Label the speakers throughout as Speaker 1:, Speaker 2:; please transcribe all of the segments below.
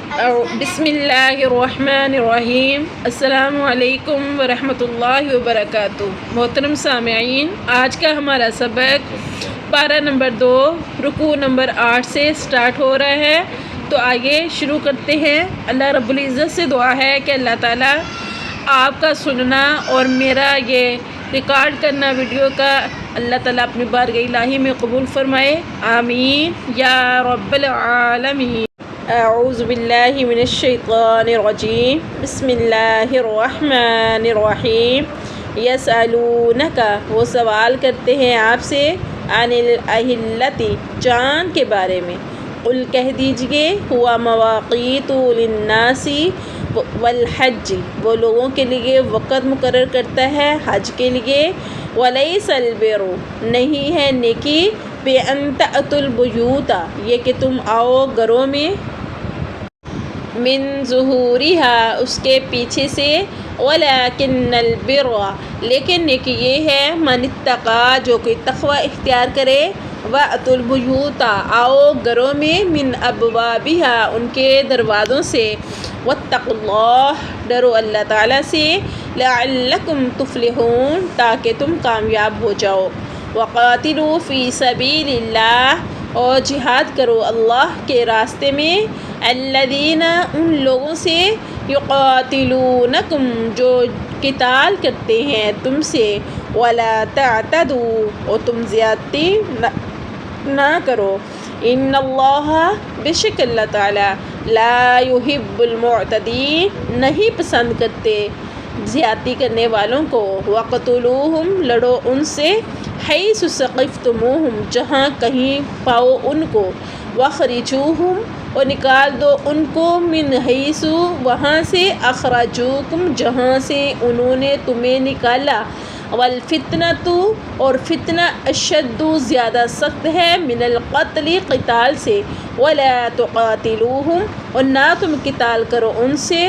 Speaker 1: بسم اللہ الرحمن الرحیم۔ السلام علیکم ورحمۃ اللہ وبرکاتہ۔ محترم سامعین، آج کا ہمارا سبق پارہ نمبر 2 رکوع نمبر 8 سے سٹارٹ ہو رہا ہے، تو آگے شروع کرتے ہیں۔ اللہ رب العزت سے دعا ہے کہ اللہ تعالیٰ آپ کا سننا اور میرا یہ ریکارڈ کرنا ویڈیو کا اللہ تعالیٰ اپنی بارگاہ الہی میں قبول فرمائے، آمین یا رب العالمین۔ اعوذ باللہ من الشیطان الرجیم، بسم اللہ الرحمن الرحیم۔ یسألونک، وہ سوال کرتے ہیں آپ سے، عن الاہلۃ، چاند کے بارے میں۔ قل، کہہ دیجئے، ہوا مواقیت للناس والحج، وہ لوگوں کے لیے وقت مقرر کرتا ہے حج کے لیے۔ ولیس البر، نہیں ہے نیکی، بأن تأتوا البیوت، یہ کہ تم آؤ گھروں میں، من ظہورها، اس کے پیچھے سے، ولکن البر، لیکن نیکی یہ ہے، من اتقی، جو کوئی تقوی اختیار کرے، وأتوا البیوت، آؤ گھروں میں، من ابوابها، ان کے دروازوں سے، واتقوا اللہ، ڈرو اللہ تعالیٰ سے، لعلکم تفلحون، تاکہ تم کامیاب ہو جاؤ۔ وقاتلوا فی سبیل اللہ، اور جہاد کرو اللہ کے راستے میں، الذین، ان لوگوں سے، یقاتلونکم، جو قتال کرتے ہیں تم سے، ولا تعتدوا، اور تم زیادتی نہ کرو، ان اللہ، بے شک اللہ تعالیٰ، لا یحب المعتدین، نہیں پسند کرتے زیادتی کرنے والوں کو۔ وقتلوہم، لڑو ان سے، حیث ثقفتموہم، جہاں کہیں پاؤ ان کو، واخرجوہم، اور نکال دو ان کو، من حیث، وہاں سے، اخرجوکم، جہاں سے انہوں نے تمہیں نکالا، والفتنۃ، اور فتنہ، اشد، زیادہ سخت ہے، من القتل، قتال سے، ولا تقاتلوہم، اور نہ تم قتال کرو ان سے،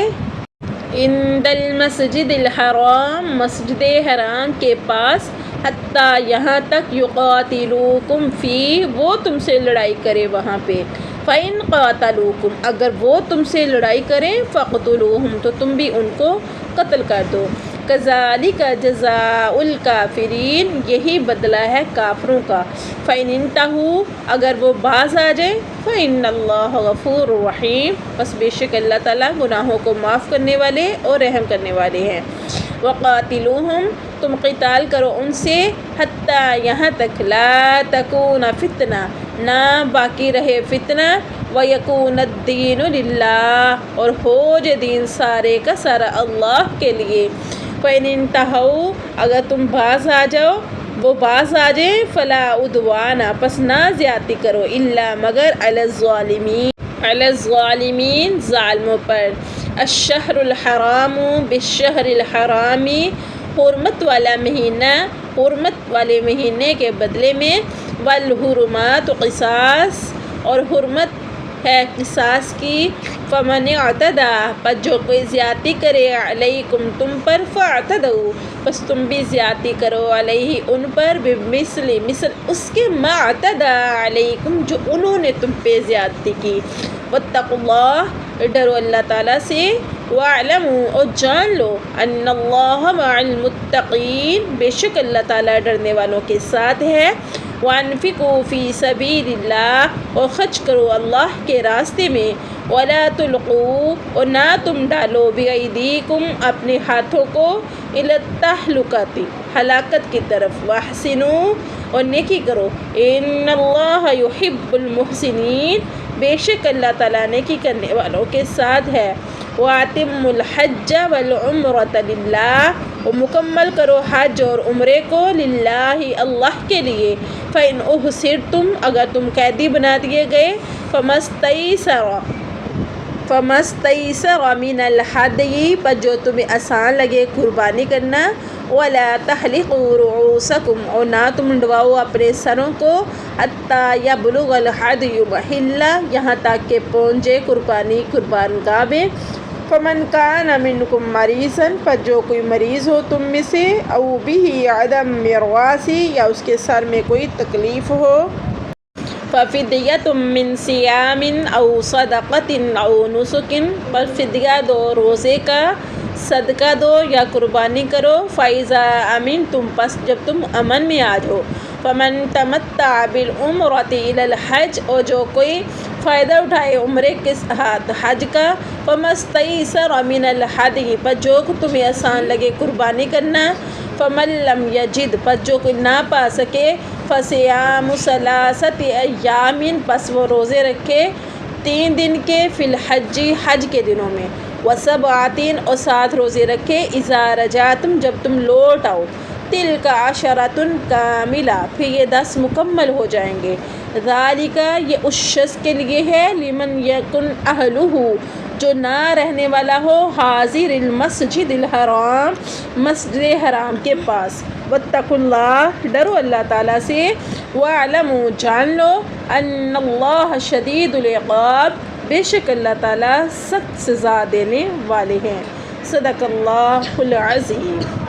Speaker 1: عند المسجد الحرام، مسجد حرام کے پاس، حتیٰ، یہاں تک، یقاتلوکم فیہ، وہ تم سے لڑائی کرے وہاں پہ، فإن قاتلوکم، اگر وہ تم سے لڑائی کریں، فاقتلوہم، تو تم بھی ان کو قتل کر دو۔ کذالک جزاء الکافرین، یہی بدلہ ہے کافروں کا۔ فإن انتہوا، اگر وہ باز آ جائیں، فإن اللہ غفور رحیم، بس بے شک اللہ تعالیٰ گناہوں کو معاف کرنے والے اور رحم کرنے والے ہیں۔ وقاتلوہم، تم قتال کرو ان سے، حتیٰ، یہاں تک، لا تکون فتنہ، نہ باقی رہے فتنہ، ویکون الدین للہ، اور ہو جائے دین سارے کا سارا اللہ کے لیے۔ فإن انتہوا، اگر تم باز آ جاؤ، وہ باز آ جائیں، فلا عدوان، پس نہ زیادتی کرو، الا، مگر، علی الظالمین، ظالموں پر۔ الشہر الحرام بالشہر الحرام، حرمت والا مہینہ حرمت والے مہینے کے بدلے میں، والحرمات قصاص، اور حرمت ہے قصاص کی، فمن اعتدی، پس جو کوئی زیادتی کرے، علیکم، تم پر، فاعتدوا، پس تم بھی زیادتی کرو، علیہ، ان پر، بمثل، مثل اس کے، ما اعتدی علیکم، جو انہوں نے تم پہ زیادتی کی۔ واتقوا اللہ، ڈرو اللہ تعالیٰ سے، واعلموا، اور جان لو، ان اللہ مع المتقین، بے شک اللہ تعالیٰ ڈرنے والوں کے ساتھ ہے۔ وانفقوا فی سبیل اللہ، اور خرچ کرو اللہ کے راستے میں، ولا تلقوا، اور نہ تم ڈالو، بایدیکم، اپنے ہاتھوں کو، الی التہلکۃ، ہلاکت کی طرف، واحسنوا، اور نیکی کرو، ان اللہ یحب المحسنین، بے شک اللہ تعالیٰ نیکی کرنے والوں کے ساتھ ہے۔ وَأَتِمُّوا الْحَجَّ وَالْعُمْرَةَ لِلَّهِ، اور مکمل کرو حج اور عمرے کو، للہ، اللہ کے لیے۔ فَإِنْ أُحْصِرْتُمْ، اگر تم قیدی بنا دیے گئے، فَمَا اسْتَيْسَرَ مِنَ الْهَدْيِ، پر جو تمہیں آسان لگے قربانی کرنا، وَلَا تَحْلِقُوا رُؤُوسَكُمْ، اور نہ تم منڈواؤ اپنے سروں کو، حَتَّى يَبْلُغَ الْهَدْيُ مَحِلَّهُ، یہاں تک کہ پہنچے قربانی قربان گاہ میں۔ فَمَنْ كَانَ مِنْكُمْ مَرِيضًا، پر جو کوئی مریض ہو تم میں سے، أَوْ بِهِ عَدَمُ مِرْوَاسٍ، یا اس کے سر میں کوئی تکلیف ہو، ففدیۃ من صیام او صدقۃ او نسک، پر فدیہ دو، روزے کا، صدقہ دو یا قربانی کرو، فَإِذَا أَمِنْتُمْ، پس جب تم امن میں آ جاؤ، فَمَن تَمَتَّعَ بِالْعُمْرَةِ إِلَى الْحَجِّ، اور جو کوئی فائدہ اٹھائے عمرے کے ساتھ حج کا، فَمَا اسْتَيْسَرَ مِنَ الْهَدْيِ، پس جو تمہیں آسان لگے قربانی کرنا، فَمَن لَّمْ يَجِدْ، پس جو کوئی نہ پا سکے، فَصِيَامُ ثَلَاثَةِ أَيَّامٍ، پس وہ روزے رکھے 3 دن کے، فی الحج، حج کے دنوں میں، وَسَبْعَةٍ، اور 7 روزے رکھے، اِذَا رَجَعْتُمْ، جب تم لوٹ آؤ، تِلْکَ عَشَرَةٌ کاملہ، پھر یہ 10 مکمل ہو جائیں گے، ذَلِکَ، یہ اس شخص کے لیے ہے، لمن یکن اہلہ، جو نہ رہنے والا ہو، حاضر المسجد الحرام، مسجد حرام کے پاس، واتقوا اللہ، ڈرو اللہ تعالیٰ سے، واعلموا، جان لو، ان اللہ شدید العقاب، بے شک اللہ تعالیٰ سخت سزا دینے والے ہیں۔ صدق اللہ العظیم۔